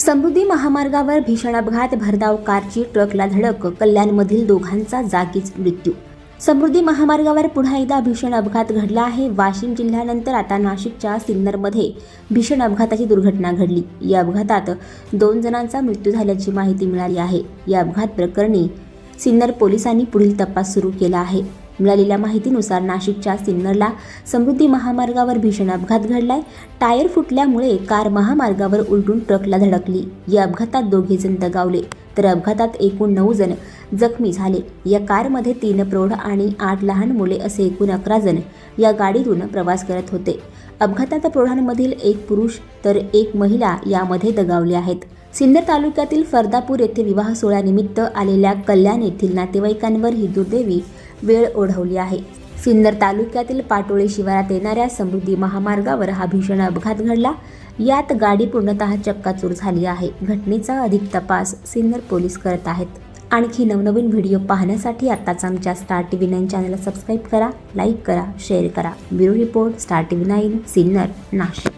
समृद्धी महामार्गावर भीषण अपघात, भरधाव कारची ट्रकला धडक, कल्याणमधील दोघांचा जागीच मृत्यू. समृद्धी महामार्गावर पुन्हा एकदा भीषण अपघात घडला आहे. वाशिम जिल्ह्यानंतर आता नाशिकच्या सिन्नरमध्ये भीषण अपघाताची दुर्घटना घडली. या अपघातात 2 जणांचा मृत्यू झाल्याची माहिती मिळाली आहे. या अपघात प्रकरणी सिन्नर पोलिसांनी पुढील तपास सुरू केला आहे. मिळालेल्या माहितीनुसार नाशिकच्या सिन्नरला समृद्धी महामार्गावर भीषण अपघात घडलाय. टायर फुटल्यामुळे कार महामार्गावर उलटून ट्रकला धडकली. या अपघातात 2 जण दगावले, तर अपघातात एकूण 9 जण जखमी झाले. या कारमध्ये 3 प्रौढ आणि 8 लहान मुले असे एकूण 11 जण या गाडीतून प्रवास करत होते. अपघातात प्रौढांमधील 1 पुरुष तर 1 महिला यामध्ये दगावले आहेत. सिन्नर तालुक्यातील फरदापूर येथे विवाह सोहळ्यानिमित्त आलेल्या कल्याण येथील नातेवाईकांवर ही दुर्दैवी वेळ ओढवली आहे. सिन्नर तालुक्यातील पाटोळे शिवारात येणाऱ्या समृद्धी महामार्गावर हा भीषण अपघात घडला. यात गाडी पूर्णतः चक्काचूर झाली आहे. घटनेचा अधिक तपास सिन्नर पोलीस करत आहेत. आणखी नवनवीन व्हिडिओ पाहण्यासाठी आताच आमच्या स्टार TV 9 चॅनलला सबस्क्राईब करा, लाईक करा, शेअर करा. Bureau report, star TV 9, Sinnar, Nashik.